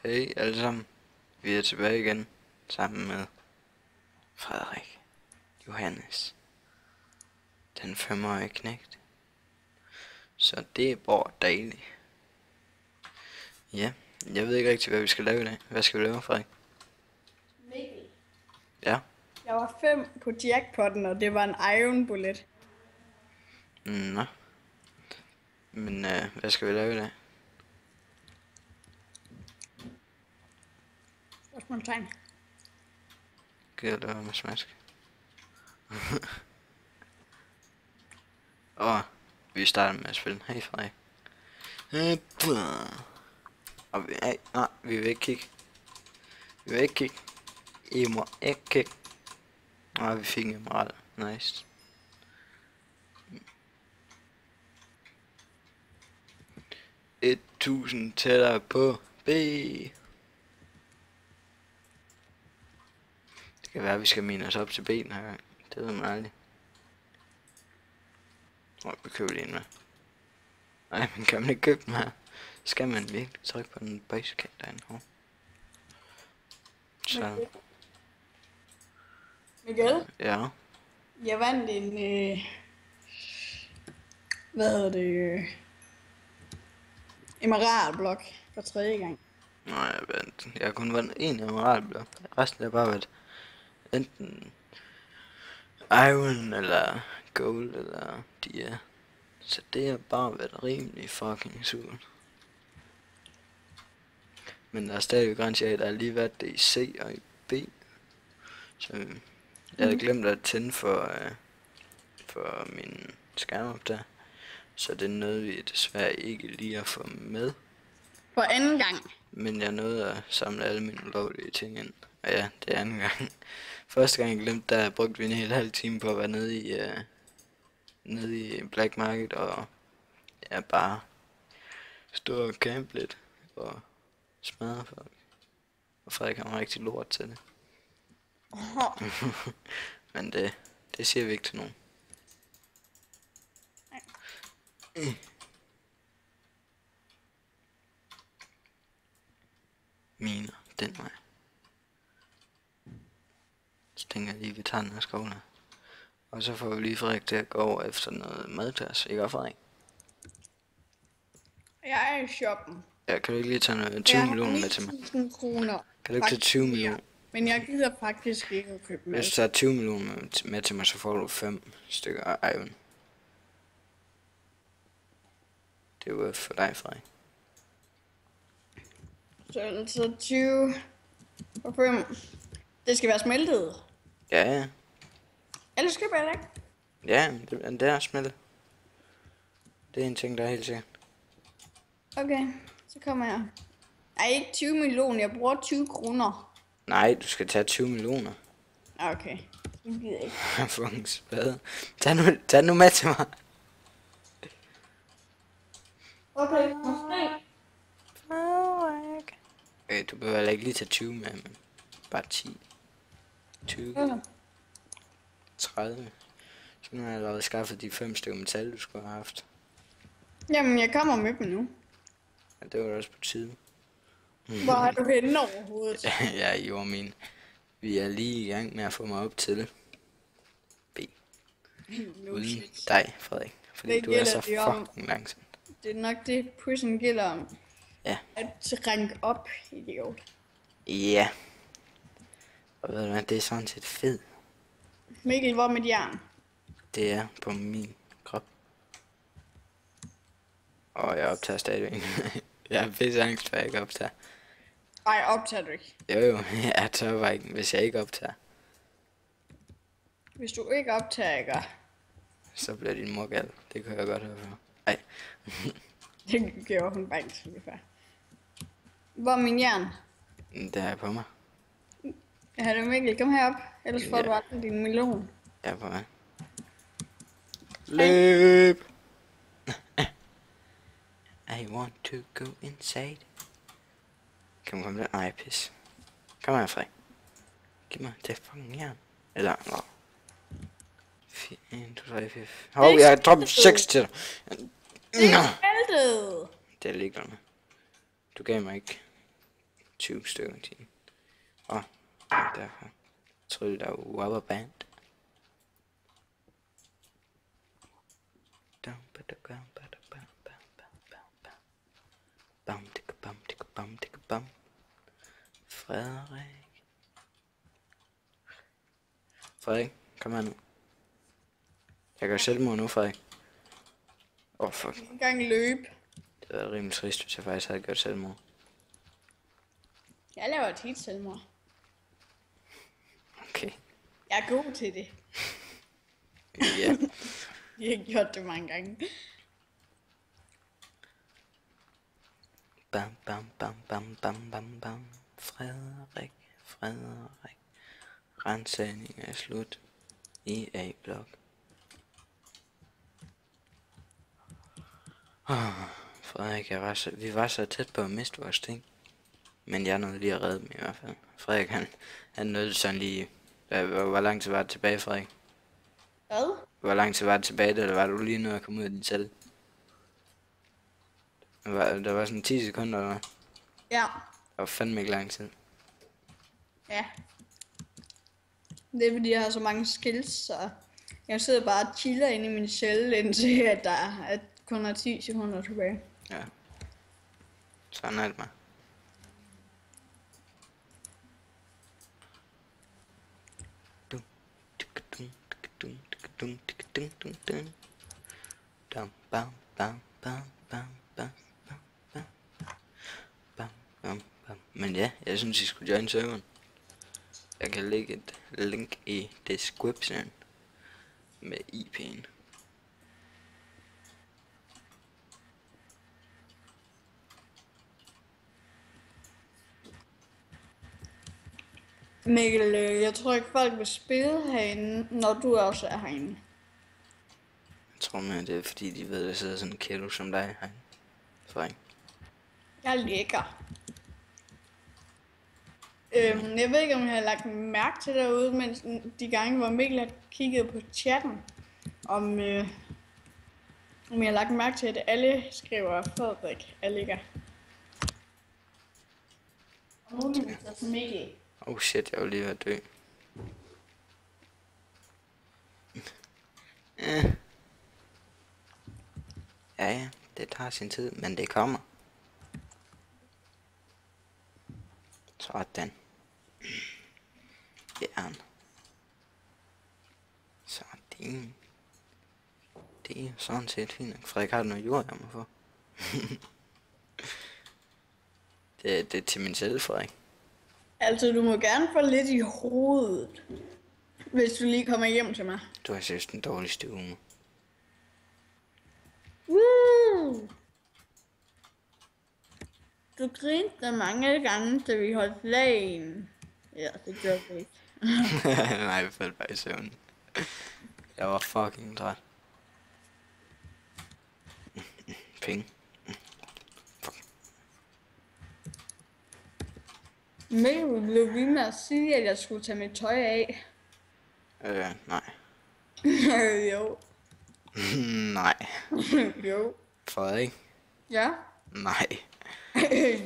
Hej alle sammen. Vi er tilbage igen sammen med Frederik Johannes, den 5-årige knægt. Så det er dejligt. Ja, jeg ved ikke rigtig hvad vi skal lave i dag. Hvad skal vi lave, Frederik? Mikkel. Ja. Jeg var 5 på jackpotten, og det var en iron bullet. Nå. Men hvad skal vi lave i dag? Spørgsmålstegn. Gider du lave med smask? Og vi starter med at spille. Hej Frederik. Og vi vil ikke kigge. Vi vil ikke kigge. I må ikke kigge. Og vi fik en emerald. Nice. Et 1000 tættere på B. Det kan være, at vi skal mine os op til B'en her gang. Det ved man aldrig. Vi køber lige en med. Nej, men kan man ikke købe den her? Skal man virkelig trykke på den basecap derinde? Så. Mikkel? Ja. Jeg vandt en... hvad hedder det? Emeraldblok for 3. gang. Nej, jeg har kun vundet en emeraldblok. Resten har bare været enten iron eller gold eller dia. Så det har bare været rimelig fucking surt. Men der er stadig grænser af, der har lige været det i C og i B. Så jeg havde glemt at tænde for min skærmoptager. Så det nåede vi desværre ikke lige at få med. For 2. gang. Men jeg nåede at samle alle mine ulovlige ting ind. Og ja, det er 2. gang. Første gang jeg glemte, der brugte vi en hel halv time på at være nede i Black Market og ja, bare stå og campe lidt og smadre folk. Og Frederik har rigtig lort til det. Men det siger vi ikke til nogen. Miner, den vej. Så tænker jeg lige, vi tager den her skov her. Og så får vi lige Frederik til at gå over efter noget mad til os, ikke Frederik? Jeg er i shoppen. Ja, kan du ikke lige tage noget 20 millioner med til mig? 1000 kroner. Kan du ikke tage 20 millioner? Men jeg gider faktisk ikke at købe mad. Hvis du tager 20 millioner med til mig, så får du 5 stykker iron. Det er jo for dig, Frederik. Så 20 og 5. Det skal være smeltet. Ja. Ellers køber jeg det ikke. Ja, det er smeltet. Det er en ting, der er helt sikkert. Okay, så kommer jeg. Ej, ikke 20 millioner, jeg bruger 20 kroner. Nej, du skal tage 20 millioner. Okay, det gider jeg ikke. Fucking spade. Tag nu med til mig. Okay, måske. Du behøver heller ikke lige tage 20 med, men bare 10. 20. Okay. 30. Så nu har jeg allerede skaffet de 5 stykker metal, du skulle have haft. Jamen, jeg kommer med dem nu. Ja, det var da også på tide. Hvor er du henne overhovedet? Ja, jo, min. Vi er lige i gang med at få mig op til B. Uden dig, Frederik. Fordi det du er så om. fucking langsom. Det er nok det, prison gælder om. Ja. At ranke op, idiot. Ja. Og ved du hvad, det er sådan set fedt. Mikkel, hvor er mit jern? Det er på min krop. Og jeg optager stadigvæk. Jeg har pisse angst for, at jeg ikke optager. Ej, optager du ikke. Jo, jeg tør bare ikke, hvis jeg ikke optager. Hvis du ikke optager, ikke? Så bliver din mor gal. Det kan jeg godt høre for. Ej. Det gjorde hun bare ikke så før. Hvor er min jern? Det har jeg på mig. Ja, det Mikkel, kom herop. Ellers får du aldrig din melon. Jeg er på mig. Løb! I want to go inside. Kan man komme der? Nej, pis. Kom her, Frederik. Giv mig det fucking jern. Eller, nå. 1, 2, 3, 4. Hov, jeg har droppet 6 til dig. Det er smeltet. Det er ligeglad med. Du gav mig ikke 20 stykker til den. Derfor trylle der rubberband. Bam. Frederik, kom her nu. Jeg gør selvmord nu, Frederik. Fuck. En gang løb. Det var rimelig trist, hvis jeg faktisk havde gjort selvmord. Jeg laver tit selvmord. Okay. Jeg er god til det. Ja. Jeg har gjort det mange gange. Bam. Frederik. Rensagning er slut i A-blok. Frederik, vi var så tæt på at miste vores ting. Men jeg nåede lige at redde dem i hvert fald. Frederik, han nåede sådan lige... Hvor lang tid var det tilbage, Frederik? Hvad? Hvor lang tid var det tilbage, eller var du lige nødt at komme ud af din celle? Der var sådan 10 sekunder, eller hvad? Ja. Det var fandme ikke lang tid. Ja. Det er fordi, jeg har så mange skills, så jeg sidder bare og chiller inde i min celle, indtil at der er kun er 10 sekunder tilbage. Ja. Sådan er det mig. Men ja, jeg synes, I skulle join serveren. Jeg kan lægge et link i description med IP'en. Mikkel, jeg tror ikke folk vil spille herinde, når du også er herinde. Jeg tror mere, det er fordi, de ved, at der sidder sådan en kædo som dig herinde. Frederik. Jeg er lækker. Jeg ved ikke, om jeg har lagt mærke til derude, men de gange, hvor Mikkel har kigget på chatten, om jeg har lagt mærke til, at alle skriver Frederik er lækker. Og muligvis Mikkel. Oh shit, jeg var lige ved at dø. Ja, det tager sin tid, men det kommer. Sådan. Jern. Sådan. Det er sådan set fint. Frederik, har du noget jord, jeg må få? det er til min selv, Frederik. Altså, du må gerne få lidt i hovedet, hvis du lige kommer hjem til mig. Du har seriøst den dårligste uge. Woo! Du grinte mange gange, da vi holdt lagen. Ja, det gjorde vi ikke. Nej, jeg faldt bare i søvn. Jeg var fucking træt. Penge. Mikkel blev ved med at sige, at jeg skulle tage mit tøj af. Nej. Jo. Nej. Jo. Frederik? Ja. Nej.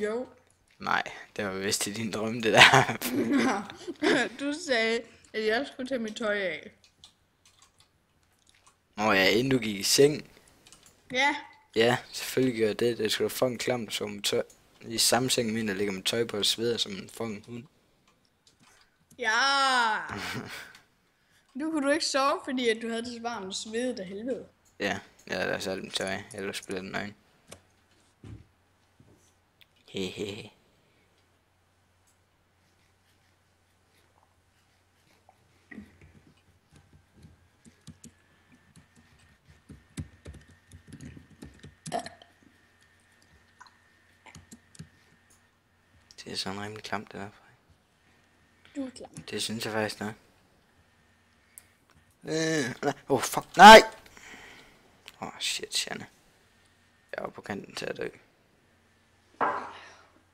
Jo. Nej, det var vist til din drøm, det der. Du sagde, at jeg skulle tage mit tøj af. Ja, inden du gik i seng. Ja. Ja, selvfølgelig gør det. Det skal du fucking klamt som tøj. I samme seng med, der ligger med tøj på og sveder som en fucking hund. Ja. Nu kunne du ikke sove, fordi at du havde det så varmt og svedet af helvede. Ja, jeg havde altså alt mit tøj, ellers bliver den nøgen. Hehehe. Det er sådan rimelig klamt, det der. Du er klar. Det synes jeg faktisk nok. Fuck, nej! Shit, Janne. Jeg var på kanten til at dø.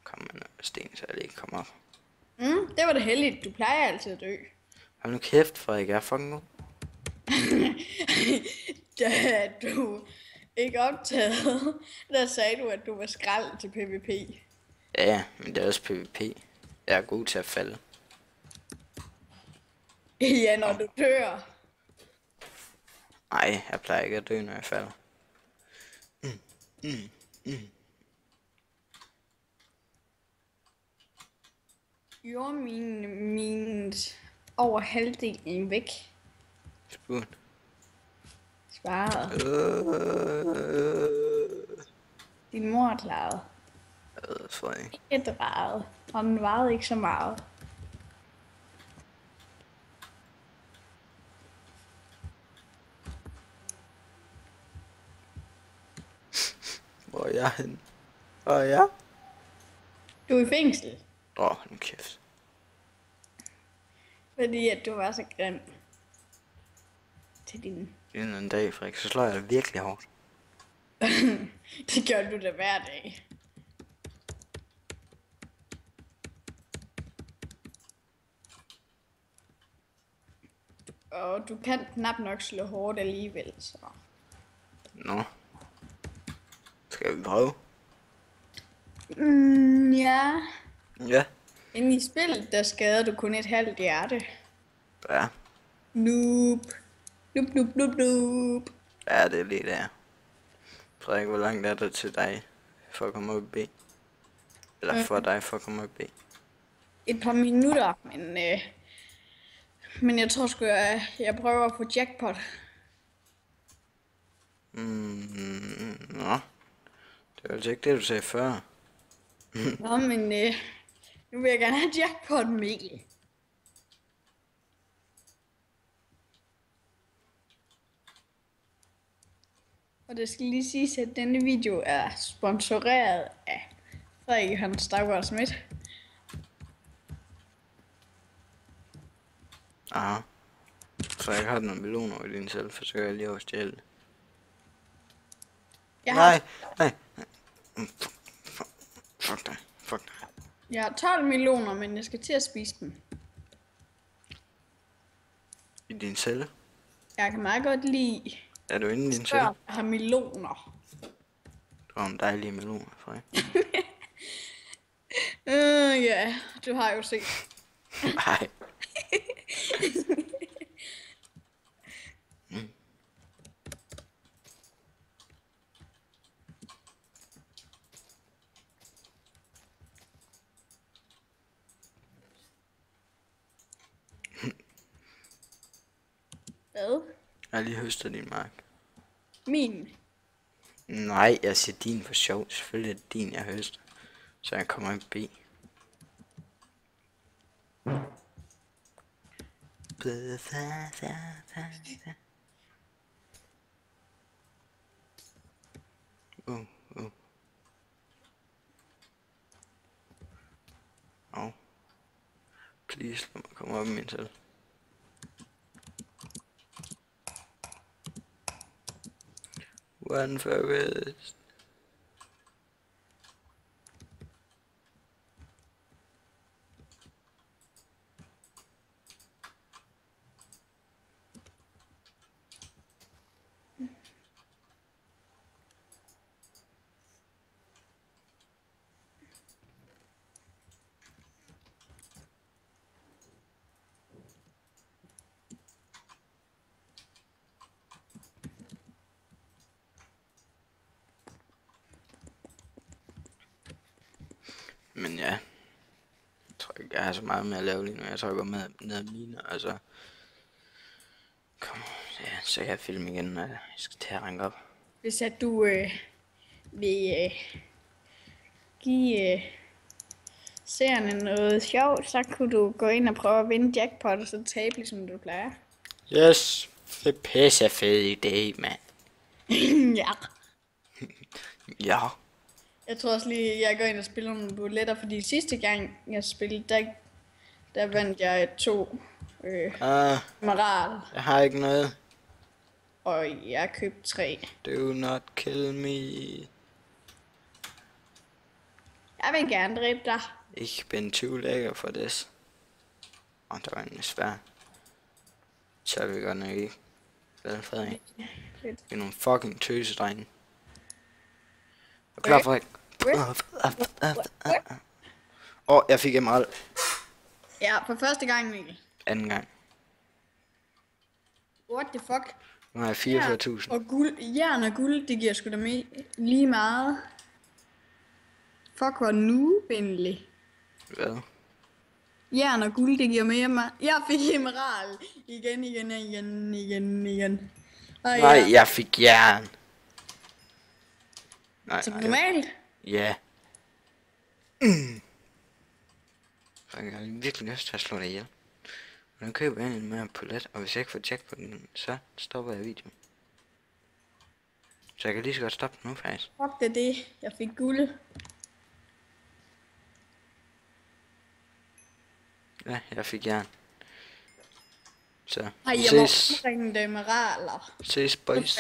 Kom med noget sten, så jeg lige kommer op. Det var det heldigt. Du plejer altid at dø. Hold nu kæft, Frederik, jeg er fucking god. Da du ikke optaget, der sagde du, at du var skrald til PvP. Ja, men det er også PvP. Jeg er god til at falde. Ja, når du dør. Nej, jeg plejer ikke at dø, når jeg falder. Jo, min over halvdelen væk. Spurgt. Svaret. Din mor er klaret. Frederik. Ikke drejet. Og den varede ikke så meget. Hvor er jeg henne? Hvor er jeg? Du er i fængsel. Nu kæft. Fordi at du var så grim. Til din... Inden en dag, Frederik, så slår jeg dig virkelig hårdt. Det gør du da hver dag. Og du kan knap nok slå hårdt alligevel, så... Nå. Skal vi prøve? Ja. Ja. Inde i spillet, der skader du kun et halvt hjerte. Ja. Noob. Noob, noob, noob, noob. Ja, det er lige der. Frederik, hvor langt er det til dig for at komme op i B? Eller for dig for at komme op i B? Et par minutter, men jeg tror sgu, jeg prøver at få jackpot. Nå. Det var altså ikke det, du sagde før. Nå, men nu vil jeg gerne have jackpot, Mikkel. Og det skal lige siges, at denne video er sponsoreret af Frederik Johannes Daggaard Schmidt. Aha. Så jeg har nogle meloner i din selv, for så kan jeg lige også stjæle det. Nej. Fuck dig. Jeg har 12 millioner, men jeg skal til at spise dem. I din celle? Jeg kan meget godt lide... Er du inde i din celle? Jeg har meloner. Du har en dejlig meloner, Frederik. Ja, du har jo set. Nej. Hvad? Jeg har lige høstet din mark. Min? Nej, jeg siger din for sjov. Selvfølgelig er det din, jeg høster. Så jeg kommer i B. Please, lad mig komme op i min tal. One forest. Men ja, jeg tror ikke, jeg har så meget med at lave lige nu. Jeg tror, jeg går med ned ad mine, og så... Ja, så kan jeg filme igen, når jeg skal til at ranke op. Hvis at du vil give seerne noget sjovt, så kunne du gå ind og prøve at vinde jackpot, og så tabe, ligesom du plejer. Yes, det er pisse fed idé, mand. Ja. Ja. Jeg tror også lige, jeg går ind og spiller nogle buletter, fordi sidste gang jeg spillede, der vandt jeg 2 kammerater, Jeg har ikke noget. og jeg købte 3. Do not kill me. Jeg vil gerne dræbe dig. Ich bin too lækker for this. Der var en svær. Så er vi godt nok ikke. Vel, Frederik? Fedt. Vi er nogle fucking tøsedrenge. Og klar, Frederik. Jeg fik emerald. Ja, for første gang, Mikkel. Anden gang. What the fuck? Nu har jeg 44.000. Og guld, jern og guld, det giver sgu da lige meget. Fuck, hvor noobindelig. Hvad? Jern og guld, det giver mere. Jeg fik emerald. Igen. Og Nej, jeg fik jern. Nej, som normalt. Ja. Jeg har virkelig lyst til at slå dig ihjel. Men køber jeg en mere palet, og hvis jeg ikke får tjek på den, så stopper jeg videoen. Så jeg kan lige så godt stoppe den nu, faktisk. Fuck det. Jeg fik guld. Ja, jeg fik jern. Så, Ej, jeg ses. må ringe dem emeralder. Ses, boys.